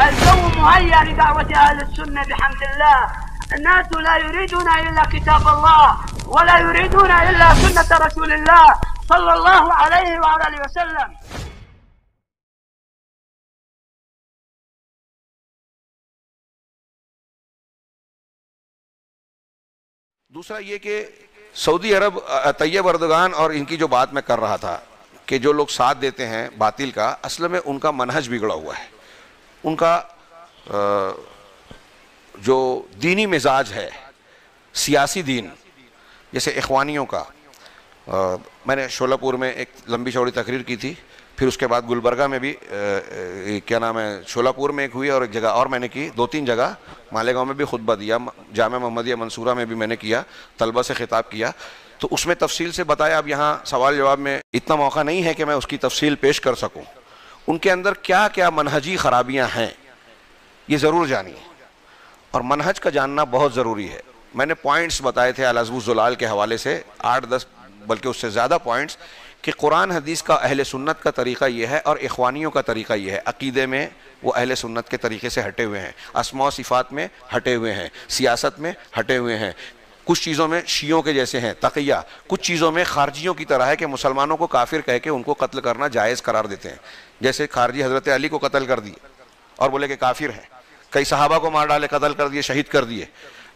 الجو مهيأ لدعوة أهل السنة بحمد الله. الناس لا يريدون إلا كتاب الله ولا يريدون إلا سنة رسول الله صلى الله عليه وعلى آله وسلم. دوسرا یہ کہ سعودی عرب طیب اردگان اور ان کی جو بات میں کر رہا تھا کہ جو لوگ ساتھ دیتے ہیں باطل کا، اصل میں ان کا منہج بگڑا ہوا ہے. ان کا جو دینی مزاج ہے، سیاسی دین، جیسے اخوانیوں کا، میں نے شولہ پور میں ایک لمبی چوڑی تقریر کی تھی، پھر اس کے بعد گلبرگہ میں بھی کیا نام ہے شولہ پور میں ایک ہوئی، اور ایک جگہ اور میں نے کی، 2-3 جگہ مالیگاؤں میں بھی خطبہ دیا، جامعہ محمدیہ منصورہ میں بھی میں نے کیا، طلبہ سے خطاب کیا، تو اس میں تفصیل سے بتایا. اب یہاں سوال جواب میں اتنا موقع نہیں ہے کہ میں اس کی تفصیل پیش کر سکوں. ان کے اندر کیا کیا منہجی خرابیاں ہیں یہ ضرور جانیے، اور منہج کا جاننا بہت ضروری ہے. میں نے پوائنٹس بتائے تھے العزب الزلال کے حوالے سے، 8-10 بلکہ اس سے زیادہ پوائنٹس، کہ قرآن حدیث کا اہل سنت کا طریقہ یہ ہے اور اخوانیوں کا طریقہ یہ ہے. عقیدے میں وہ اہل سنت کے طریقے سے ہٹے ہوئے ہیں، اسماء و صفات میں ہٹے ہوئے ہیں، سیاست میں ہٹے ہوئے ہیں، کچھ چیزوں میں شیعوں کے جیسے ہیں تقیہ، کچھ چیزوں میں خارجیوں کی طرح ہے کہ مسلمانوں کو کافر کہہ کے ان کو قتل کرنا جائز قرار دیتے ہیں. جیسے خارجی حضرت علی کو قتل کر دیے اور بولے کہ کافر ہیں، کئی صحابہ کو مار ڈالے، قتل کر دیے، شہید کر دیے.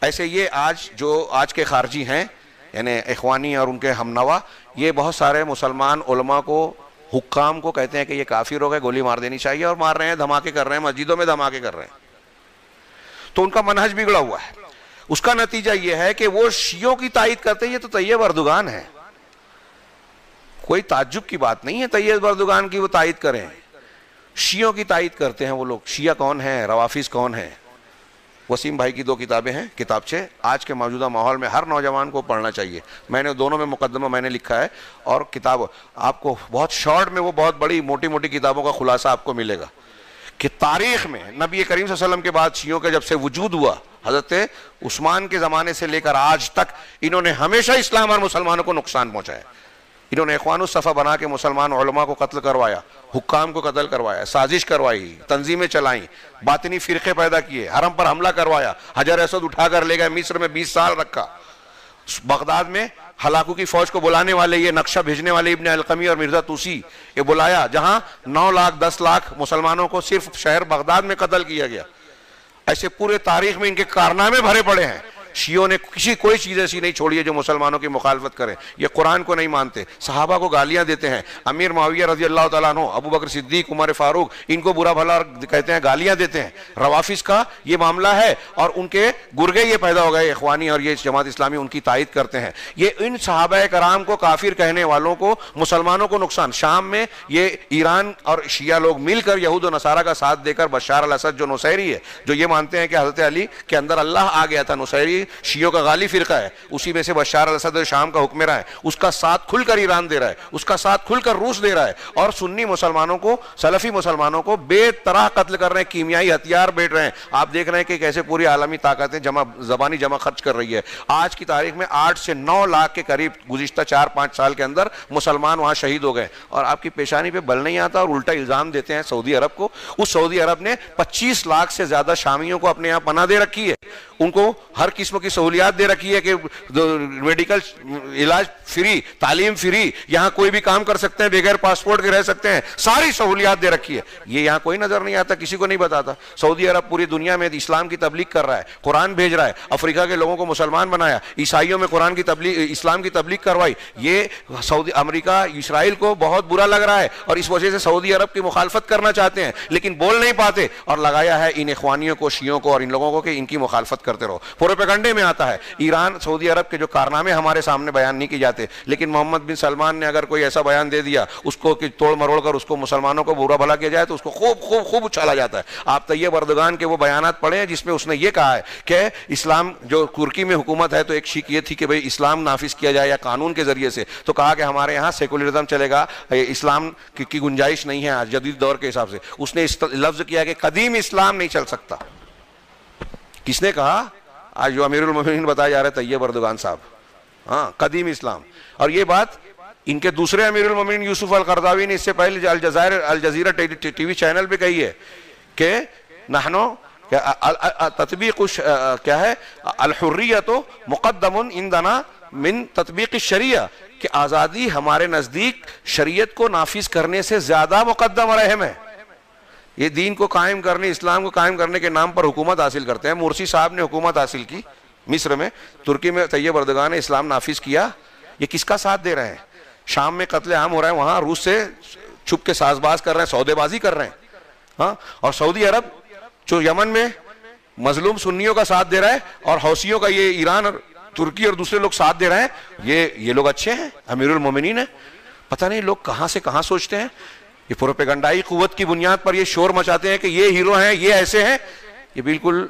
ایسے یہ آج کے خارجی ہیں، یعنی اخوانی اور ان کے ہم نوا، یہ بہت سارے مسلمان علماء کو، حکام کو کہتے ہیں کہ یہ کافر ہو گئے، گولی مار دینی چاہیے، اور مار رہے ہیں، دھماکے کر رہے ہیں، مسجدوں میں دھماکے کر رہے ہیں. تو ان کا منہج بگڑا ہوا ہے. اس کا نتیجہ یہ ہے کہ وہ شیعوں کی تائید کرتے ہیں. یہ تو طیب اردگان ہے، کوئی تعجب کی بات نہیں ہے طیب اردگان کی وہ تائید کریں. شیعوں کی تائید کرتے ہیں وہ لوگ. شیعہ کون ہیں، روافظ کون ہیں؟ وسیم بھائی کی 2 کتابیں ہیں، کتابچے آج کے موجودہ ماحول میں ہر نوجوان کو پڑھنا چاہیے. میں نے دونوں میں مقدمہ میں نے لکھا ہے، اور کتاب آپ کو بہت شارٹ میں وہ بہت بڑی موٹی موٹی کتابوں کا خلاصہ آپ کو ملے گا کہ تاریخ میں نبی کریم صلی اللہ علیہ وسلم کے بعد شیعوں کے جب سے وجود ہوا، حضرت عثمان کے زمانے سے لے کر آج تک انہوں نے ہمیشہ اسلام اور مسلمانوں کو نقصان پہنچایا. انہوں نے اخوان الصفا بنا کے مسلمان علماء کو قتل کروایا، حکام کو قتل کروایا، سازش کروائی، تنظیمیں چلائیں، باطنی فرقے پیدا کیے، حرم پر حملہ کروایا، حجر اسود اٹھا کر لے گئے، مصر میں 20 سال رکھا. بغداد میں ہلاکو کی فوج کو بلانے والے، یہ نقشہ بھیجنے والے ابن القمی اور مرزا توسی، یہ بلایا جہاں 9 لاکھ 10 لاکھ مسلمانوں کو صرف شہر بغداد میں قتل کیا گیا. ایسے پورے تاریخ میں ان کے کارنامے بھرے پڑے ہیں. شیعوں نے کوئی چیز ایسی نہیں چھوڑی ہے جو مسلمانوں کی مخالفت کریں. یہ قرآن کو نہیں مانتے، صحابہ کو گالیاں دیتے ہیں، امیر معاویہ رضی اللہ تعالیٰ عنہ، ابو بکر صدیق، عمر فاروق، ان کو برا بھلا کہتے ہیں، گالیاں دیتے ہیں. روافظ کا یہ معاملہ ہے، اور ان کے گرگے یہ پیدا ہو گئے، اخوانی اور یہ جماعت اسلامی ان کی تائید کرتے ہیں. یہ ان صحابہ کرام کو کافر کہنے والوں کو، مسلمانوں کو نقصان. شام میں یہ ایران اور شیعہ لوگ مل کر یہود و نصارہ کا ساتھ دے کر بشار الاسد جو نصیری ہے، جو یہ مانتے ہیں کہ حضرت علی کے اندر اللہ آ گیا تھا، نصیری شیعوں کا غالی فرقہ ہے، اسی میں سے بشار الاسد شام کا حکمراں ہے، اس کا ساتھ کھل کر ایران دے رہا ہے، اس کا ساتھ کھل کر روس دے رہا ہے، اور سنی مسلمانوں کو، سلفی مسلمانوں کو بے طرح قتل کر رہے ہیں، کیمیائی ہتھیار بیچ رہے ہیں. آپ دیکھ رہے ہیں کہ کیسے پوری عالمی طاقتیں زبانی جمع خرچ کر رہی ہے. آج کی تاریخ میں 8 سے 9 لاکھ کے قریب گزشتہ 4-5 سال کے اندر مسلمان وہاں شہید ہو گئے، اور آپ کی پیشانی پہ بل نہیں آتا، اور الٹا الزام دیتے ہیں سعودی عرب کو. اس سعودی عرب نے 25 لاکھ سے زیادہ شامیوں کو اپنے یہاں پناہ دے رکھی ہے، ان کو ہر قسم کی سہولیات دے رکھی ہے کہ میڈیکل علاج فری، تعلیم فری، یہاں کوئی بھی کام کر سکتے ہیں، بغیر پاسپورٹ کے رہ سکتے ہیں، ساری سہولیات دے رکھی ہے. یہ یہاں کوئی نظر نہیں آتا، کسی کو نہیں بتاتا. سعودی عرب پوری دنیا میں اسلام کی تبلیغ کر رہا ہے، قرآن بھیج رہا ہے، افریقہ کے لوگوں کو مسلمان بنایا، عیسائیوں میں قرآن کی تبلیغ، اسلام کی تبلیغ کروائی. یہ امریکہ اسرائیل کو بہت برا لگ رہا ہے، اور اس وجہ سے سعودی عرب کی مخالفت کرنا چاہتے ہیں، لیکن بول نہیں پاتے، اور لگایا ہے ان اخوانیوں کو، شیعوں کو اور ان لوگوں کو کہ ان کی مخالفت کرتے رہو. پروپیگنڈے میں آتا ہے. ایران، سعودی عرب کے جو کارنامے ہمارے سامنے بیان نہیں کی جاتے، لیکن محمد بن سلمان نے اگر کوئی ایسا بیان دے دیا اس کو کہ توڑ مروڑ کر اس کو مسلمانوں کو برا بھلا کیا جائے تو اس کو خوب اچھالا جاتا ہے. آپ طیب اردگان کے وہ بیانات پڑھیں ہیں جس میں اس نے یہ کہا ہے کہ اسلام، جو ترکی میں حکومت ہے تو ایک شک یہ تھی کہ بھئی اسلام نافذ کیا جائے یا قانون کے ذریعے سے، تو کہا کہ ہمارے یہاں سیکولرزم چلے گا، اسلام کی گنجائش نہیں ہے آج جدید دور کے حساب سے. اس نے لفظ کیا کہ قدیم اسلام نہیں چل سکتا. کس نے کہا؟ آج جو امیر المومنین بتایا جا رہا ہے طیب اردگان صاحب، ہاں، قدیم اسلام. اور یہ بات ان کے دوسرے امیر المومنین یوسف القرضاوی نے اس سے پہلے الجزیرہ ٹی وی چینل پہ کہی ہے کہ نحنو تطبیق کیا ہے الحریت مقدم عندنا من تطبیق الشریعہ، کہ آزادی ہمارے نزدیک شریعت کو نافذ کرنے سے زیادہ مقدم اور اہم ہے. یہ دین کو قائم کرنے، اسلام کو قائم کرنے کے نام پر حکومت حاصل کرتے ہیں. مرسی صاحب نے حکومت حاصل کی مصر میں، ترکی میں طیب اردگان نے اسلام نافذ کیا. یہ کس کا ساتھ دے رہے ہیں؟ شام میں قتل عام ہو رہا ہے، وہاں روس سے چھپ کے ساز باز کر رہے ہیں، سودے بازی کر رہے ہیں. ہاں، اور سعودی عرب جو یمن میں مظلوم سنیوں کا ساتھ دے رہا ہے، اور حوثیوں کا یہ ایران اور ترکی اور دوسرے لوگ ساتھ دے رہے ہیں. یہ لوگ اچھے ہیں، امیر المومنین ہیں. پتہ نہیں لوگ کہاں سے کہاں سوچتے ہیں. یہ پروپیگنڈائی قوت کی بنیاد پر یہ شور مچاتے ہیں کہ یہ ہیرو ہیں، یہ ایسے ہیں. یہ بالکل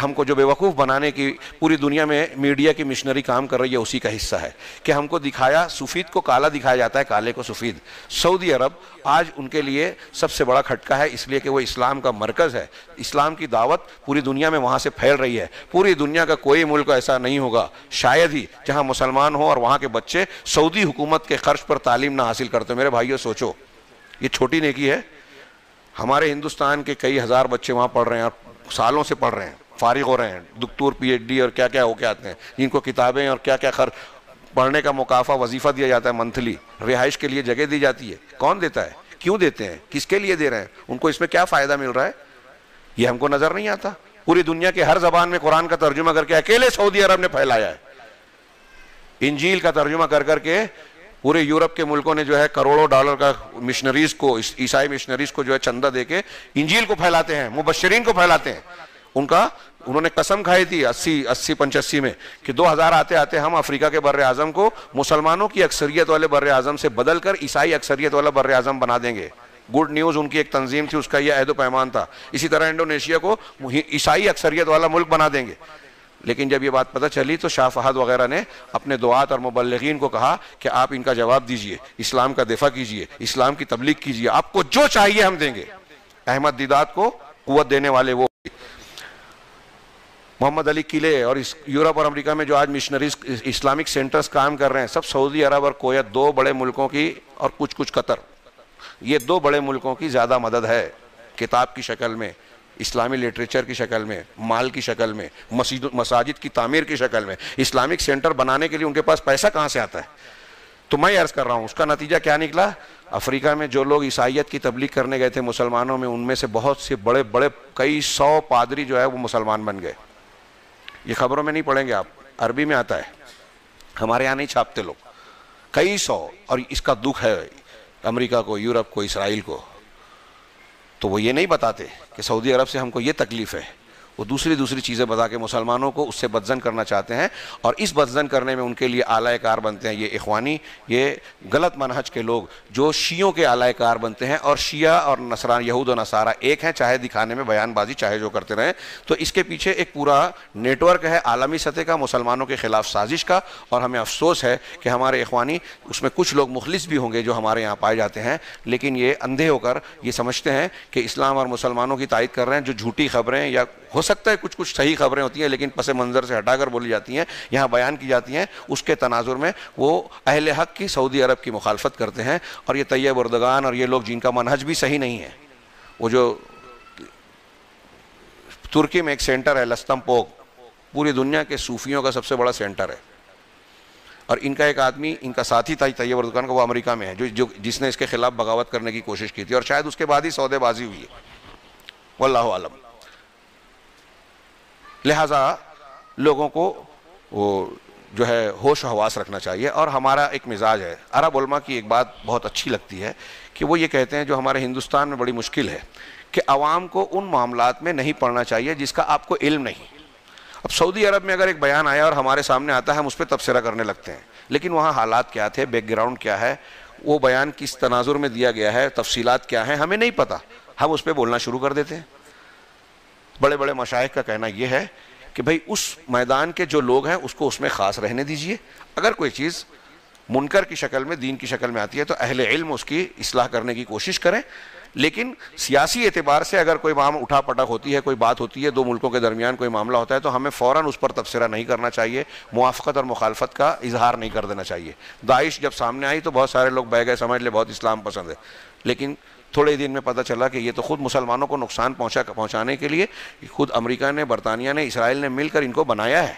ہم کو جو بیوقوف بنانے کی پوری دنیا میں میڈیا کی مشنری کام کر رہی ہے، اسی کا حصہ ہے کہ ہم کو دکھایا، سفید کو کالا دکھایا جاتا ہے، کالے کو سفید. سعودی عرب آج ان کے لیے سب سے بڑا کھٹکا ہے، اس لیے کہ وہ اسلام کا مرکز ہے. اسلام کی دعوت پوری دنیا میں وہاں سے پھیل رہی ہے. پوری دنیا کا کوئی ملک ایسا نہیں ہوگا شاید ہی جہاں مسلمان ہوں اور وہاں کے بچے سعودی حکومت کے خرچ پر تعلیم نہ حاصل کرتے. میرے بھائیو سوچو، یہ چھوٹی نیکی ہے. ہمارے ہندوستان کے کئی ہزار بچے وہاں پڑھ رہے ہیں اور سالوں سے پڑھ رہے ہیں، فارغ ہو رہے ہیں، دکتور پی ایچ ڈی اور کیا کیا ہو کے آتے ہیں، جن کو کتابیں اور کیا کیا پڑھنے کا مکافہ وظیفہ دیا جاتا ہے، منتھلی رہائش کے لیے جگہ دی جاتی ہے. کون دیتا ہے؟ کیوں دیتے ہیں؟ کس کے لیے دے رہے ہیں؟ ان کو اس میں کیا فائدہ مل رہا ہے؟ یہ ہم کو نظر نہیں آتا. پوری دنیا کے ہر زبان میں قرآن کا ترجمہ کر کے اکیلے سعودی عرب نے پھیلایا ہے. انجیل کا ترجمہ کر کر کے پورے یورپ کے ملکوں نے جو ہے کروڑوں ڈالر کا مشنریز کو، عیسائی مشنریز کو جو ہے چندہ دے کے انجیل کو پھیلاتے ہیں، مبشرین کو پھیلاتے ہیں. انہوں نے قسم کھائی تھی 85 میں کہ 2000 آتے آتے ہم افریقہ کے بر اعظم کو مسلمانوں کی اکثریت والے بر اعظم سے بدل کر عیسائی اکثریت والا بر اعظم بنا دیں گے. گڈ نیوز ان کی ایک تنظیم تھی، اس کا یہ عہد و پیمان تھا. اسی طرح انڈونیشیا کو عیسائی اکثریت والا ملک بنا دیں گے. لیکن جب یہ بات پتہ چلی تو شاہ فہد وغیرہ نے اپنے دعات اور مبلغین کو کہا کہ آپ ان کا جواب دیجئے، اسلام کا دفاع کیجئے، اسلام کی تبلیغ کیجئے، آپ کو جو چاہیے ہم دیں گے. احمد دیدات کو قوت دینے والے وہ محمد علی قلعے، اور یورپ اور امریکہ میں جو آج مشنریز اسلامک سینٹرز کام کر رہے ہیں، سب سعودی عرب اور کویت، دو بڑے ملکوں کی، اور کچھ قطر، یہ دو بڑے ملکوں کی زیادہ مدد ہے. کتاب کی شکل میں، اسلامی لٹریچر کی شکل میں، مال کی شکل میں، مساجد کی تعمیر کی شکل میں. اسلامک سینٹر بنانے کے لیے ان کے پاس پیسہ کہاں سے آتا ہے؟ تو میں عرض کر رہا ہوں اس کا نتیجہ کیا نکلا. افریقہ میں جو لوگ عیسائیت کی تبلیغ کرنے گئے تھے مسلمانوں میں، ان میں سے بہت سے بڑے بڑے کئی 100 پادری جو ہے وہ مسلمان بن گئے. یہ خبروں میں نہیں پڑھیں گے آپ، عربی میں آتا ہے، ہمارے یہاں نہیں چھاپتے لوگ. کئی 100. اور اس کا دکھ ہے امریکہ کو، یورپ کو، اسرائیل کو. تو وہ یہ نہیں بتاتے کہ سعودی عرب سے ہم کو یہ تکلیف ہے، وہ دوسری چیزیں بتا کے مسلمانوں کو اس سے بدزن کرنا چاہتے ہیں، اور اس بدزن کرنے میں ان کے لیے آلہ کار بنتے ہیں یہ اخوانی، یہ غلط منہج کے لوگ جو شیعوں کے آلہ کار بنتے ہیں. اور شیعہ اور نصران، یہود و نصارہ ایک ہیں، چاہے دکھانے میں بیان بازی چاہے جو کرتے رہیں. تو اس کے پیچھے ایک پورا نیٹ ورک ہے عالمی سطح کا مسلمانوں کے خلاف سازش کا. اور ہمیں افسوس ہے کہ ہمارے اخوانی، اس میں کچھ لوگ مخلص بھی ہوں گے جو ہمارے یہاں پائے جاتے ہیں، لیکن یہ اندھے ہو کر یہ سمجھتے ہیں کہ اسلام اور مسلمانوں کی تائید کر رہے ہیں. جو جھوٹی خبریں، یا ہو سکتا ہے کچھ صحیح خبریں ہوتی ہیں لیکن پس منظر سے ہٹا کر بولی جاتی ہیں، یہاں بیان کی جاتی ہیں، اس کے تناظر میں وہ اہل حق کی سعودی عرب کی مخالفت کرتے ہیں. اور یہ طیب اردگان اور یہ لوگ جن کا منہج بھی صحیح نہیں ہے، وہ جو ترکی میں ایک سینٹر ہے لستم پوک، پوری دنیا کے صوفیوں کا سب سے بڑا سینٹر ہے. اور ان کا ایک آدمی، ان کا ساتھی تھا طیب اردگان کا، وہ امریکہ میں ہے، جس نے اس کے خلاف بغاوت کرنے کی کوشش کی تھی، اور شاید اس کے بعد ہی سودے بازی ہوئی ہے، واللہ عالم. لہٰذا لوگوں کو وہ جو ہے ہوش و حواس رکھنا چاہیے. اور ہمارا ایک مزاج ہے، عرب علماء کی ایک بات بہت اچھی لگتی ہے کہ وہ یہ کہتے ہیں، جو ہمارے ہندوستان میں بڑی مشکل ہے، کہ عوام کو ان معاملات میں نہیں پڑھنا چاہیے جس کا آپ کو علم نہیں. اب سعودی عرب میں اگر ایک بیان آیا اور ہمارے سامنے آتا ہے، ہم اس پہ تبصرہ کرنے لگتے ہیں، لیکن وہاں حالات کیا تھے، بیک گراؤنڈ کیا ہے، وہ بیان کس تناظر میں دیا گیا ہے، تفصیلات کیا ہیں، ہمیں نہیں پتہ، ہم اس پہ بولنا شروع کر دیتے ہیں. بڑے بڑے مشائخ کا کہنا یہ ہے کہ بھئی اس میدان کے جو لوگ ہیں اس کو اس میں خاص رہنے دیجئے. اگر کوئی چیز منکر کی شکل میں، دین کی شکل میں آتی ہے تو اہل علم اس کی اصلاح کرنے کی کوشش کریں، لیکن سیاسی اعتبار سے اگر کوئی معاملہ اٹھا پٹک ہوتی ہے، کوئی بات ہوتی ہے، دو ملکوں کے درمیان کوئی معاملہ ہوتا ہے تو ہمیں فوراً اس پر تبصرہ نہیں کرنا چاہیے، موافقت اور مخالفت کا اظہار نہیں کر دینا چاہیے۔ داعش جب سامنے آئی تو بہت سارے لوگ بہ گئے، سمجھ لے بہت اسلام پسند ہے، لیکن تھوڑے دن میں پتہ چلا کہ یہ تو خود مسلمانوں کو نقصان پہنچانے کے لیے خود امریکہ نے، برطانیہ نے، اسرائیل نے مل کر ان کو بنایا ہے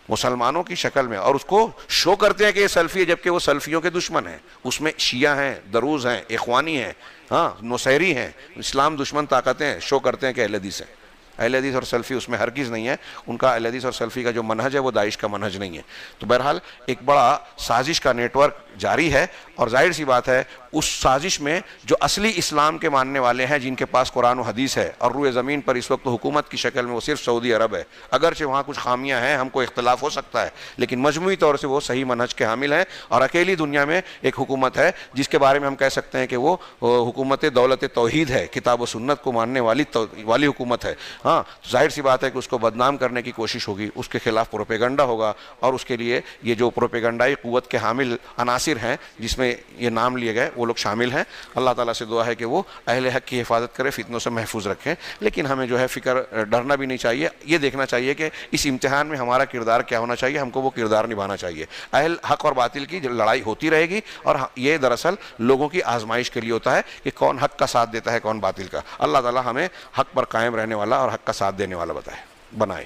مسلمانوں کی شکل میں، اور اس کو شو کرتے ہیں کہ یہ سلفی ہے، جبکہ وہ سلفیوں کے دشمن ہیں۔ اس میں شیعہ ہیں، دروز ہیں، اخوانی ہیں، ہاں نصیری ہیں، اسلام دشمن طاقتیں شو کرتے ہیں کہ اہل حدیث ہیں۔ اہل حدیث اور سلفی اس میں ہرگز نہیں ہے، ان کا اہل حدیث اور سلفی کا جو منہج ہے وہ داعش کا منہج نہیں ہے۔ تو بہرحال ایک بڑا سازش کا نیٹ ورک جاری ہے، اور ظاہر سی بات ہے اس سازش میں جو اصلی اسلام کے ماننے والے ہیں، جن کے پاس قرآن و حدیث ہے، اور روئے زمین پر اس وقت حکومت کی شکل میں وہ صرف سعودی عرب ہے، اگرچہ وہاں کچھ خامیاں ہیں، ہم کو اختلاف ہو سکتا ہے، لیکن مجموعی طور سے وہ صحیح منہج کے حامل ہیں، اور اکیلی دنیا میں ایک حکومت ہے جس کے بارے میں ہم کہہ سکتے ہیں کہ وہ حکومت دولت توحید ہے، کتاب و سنت کو ماننے والی حکومت ہے۔ ہاں ظاہر سی بات ہے کہ اس کو بدنام کرنے کی کوشش ہوگی، اس کے خلاف پروپیگنڈا ہوگا، اور اس کے لیے یہ جو پروپیگنڈائی قوت کے حامل عناصر ہیں جس میں یہ نام لیے گئے وہ لوگ شامل ہیں۔ اللہ تعالیٰ سے دعا ہے کہ وہ اہل حق کی حفاظت کرے، فتنوں سے محفوظ رکھیں، لیکن ہمیں جو ہے ڈرنا بھی نہیں چاہیے، یہ دیکھنا چاہیے کہ اس امتحان میں ہمارا کردار کیا ہونا چاہیے، ہم کو وہ کردار نبھانا چاہیے۔ اہل حق اور باطل کی لڑائی ہوتی رہے گی، اور یہ دراصل لوگوں کی آزمائش کے لیے ہوتا ہے کہ کون حق کا ساتھ دیتا ہے، کون باطل کا۔ اللہ تعالیٰ ہمیں حق پر قائم رہنے والا اور حق کا ساتھ دینے والا بنائے۔